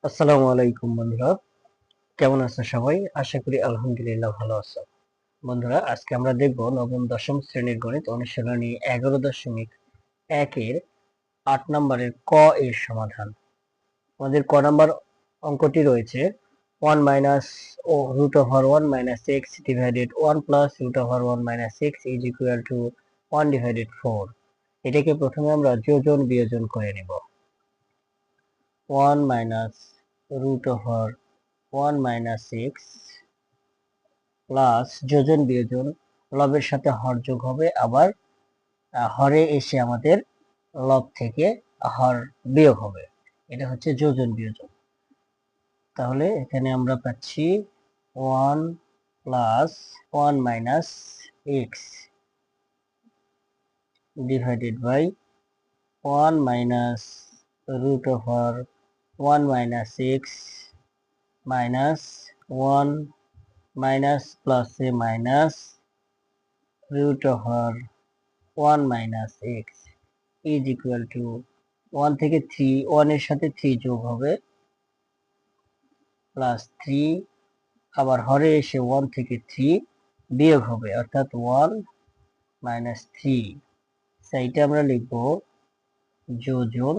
আসসালামু আলাইকুম বন্ধুরা, কেমন আছো সবাই? আশা করি আলহামদুলিল্লাহ ভালো আছো। বন্ধুরা, আজকে আমরা দেখব নবম দশম শ্রেণীর গণিত অনুশীলনী 11.1 এর 8 নম্বরের ক এর সমাধান। আমাদের ক নাম্বার অঙ্কটি রয়েছে 1 minus root over 1 minus x divided 1 plus root over 1 minus x is equal to 1 divided 4। এটাকে প্রথমে আমরা যোজন বিয়োজন করে নেব। 1 minus root over 1 minus x plus যোজন বিয়োজন, লবের সাথে হর যোগ হবে, আবার হরে এসে আমাদের লব থেকে হর বিয়োগ হবে। এটা হচ্ছে যোজন বিয়োজন। তাহলে এখানে আমরা পাচ্ছি 1 plus 1 minus x divided by 1 minus root over 1 minus x minus 1 minus প্লাসে minus root over 1 minus x is equal to 1 থেকে 3, 1 এর সাথে 3 যোগ হবে প্লাস 3, আবার হরে এসে 1 থেকে 3 বিয়োগ হবে, অর্থাৎ 1 minus 3। সেইটা আমরা লিখব যোজন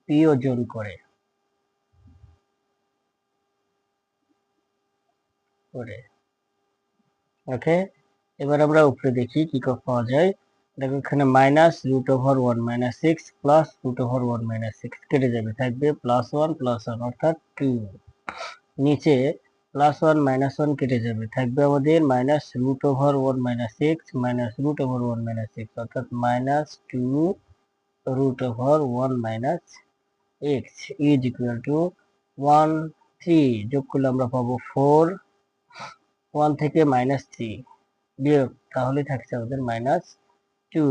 বিয়োজন করে। ওকে, এবার আমরা উপরে দেখি কি পাওয়া যায়। দেখো এখানে minus root over 1 minus 6 plus root over 1 minus 6 কেটে যাবে, থাকবে প্লাস 1 অর্থাৎ 2। নিচে প্লাস 1 মাইনাস 1 কেটে যাবে, থাকবে আমাদের minus root over 1 minus 6 minus root over 1 minus 6 অর্থাৎ minus 2 root over 1 minus x is equal to 1 3 যোগ করলে আমরা পাবো 4, 1 থেকে মাইনাস 3 বিয়োগ, তাহলে থাকছে আমাদের মাইনাস 2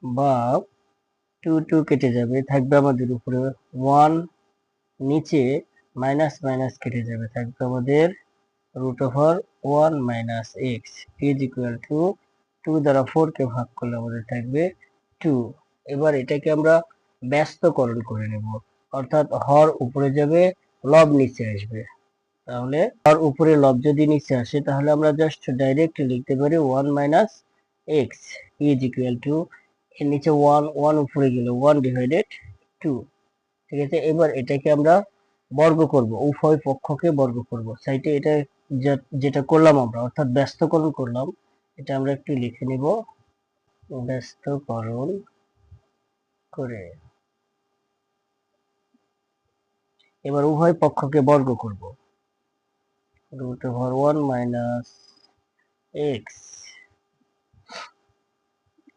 বা 2 2 কেটে যাবে, থাকবে আমাদের উপরে 1, নিচে মাইনাস মাইনাস কেটে যাবে, থাকবে আমাদের root over 1 minus x is equal to 2 দ্বারা 4 কে ভাগ করলে আমাদের থাকবে 2। এবার এটাকে আমরা ব্যস্তকরণ করে নেব, অর্থাৎ হর উপরে যাবে, লব নিচে আসবে। তাহলে হর উপরে লব যদি নিচে আসে তাহলে আমরা জাস্ট ডাইরেক্ট লিখতে পারি 1 minus x is equal two, এর নিচে 1 1 উপরে গেলে 1 ডিভাইডেড 2। ঠিক আছে, এবার এটাকে আমরা বর্গ করব, উভয় পক্ষকে বর্গ করব। সাইডে এটা যেটা করলাম আমরা, অর্থাৎ ব্যস্তকরণ করলাম, এটা আমরা একটু লিখে নিব, ব্যস্তকরণ করে। এবার উভয় পক্ষকে বর্গ করব, root over 1 minus x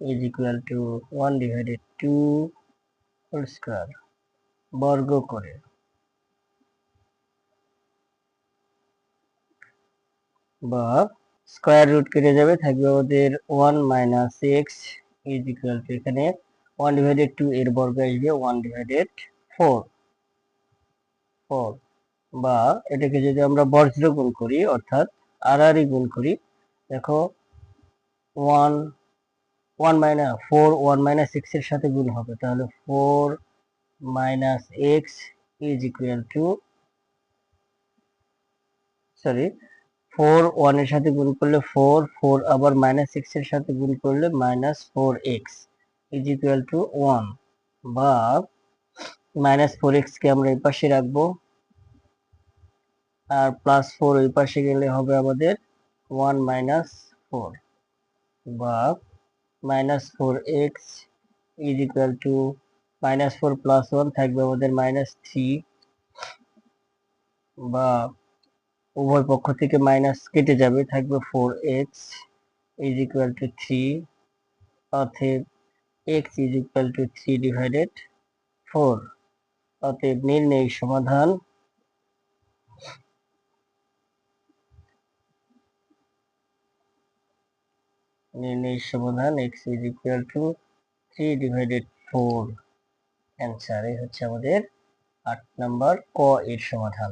is equal to 1 divided 2 whole square বর্গ করে। বা স্কয়ার রুট কেটে যাবে, থাকবে আমাদের 1 minus x is equal two, এখানে 1 ডিভাইডেড 2 এর বর্গ আসবে 1 ডিভাইডেড 4 বা এটাকে যদি আমরা বজ্র গুণ করি, অর্থাৎ আড়াআড়ি গুণ করি, দেখো 1 1 মাইনাস 4 1 মাইনাস 6 এর সাথে গুণ হবে, তাহলে 4 minus x is equal two, sorry 4 1 এর সাথে গুণ করলে 4 4 আবার মাইনাস 6 এর সাথে গুণ করলে minus 4x is equal to 1 বা মাইনাস 4x কে আমরা এই পাশে রাখবো, আর প্লাস 4 ওই পাশে গেলে হবে আমাদের 1 মাইনাস 4 বা minus 4x is equal two minus 4 plus 1 থাকবে আমাদের মাইনাস 3 বা উভয় পক্ষ থেকে মাইনাস কেটে যাবে, থাকবে 4x is equal to 3, অতএব x is equal to 3 divided 4। অতএব নির্ণয় সমাধান x is equal to 3 divided 4। Answer এই হচ্ছে আমাদের 8 নাম্বার ক এর সমাধান।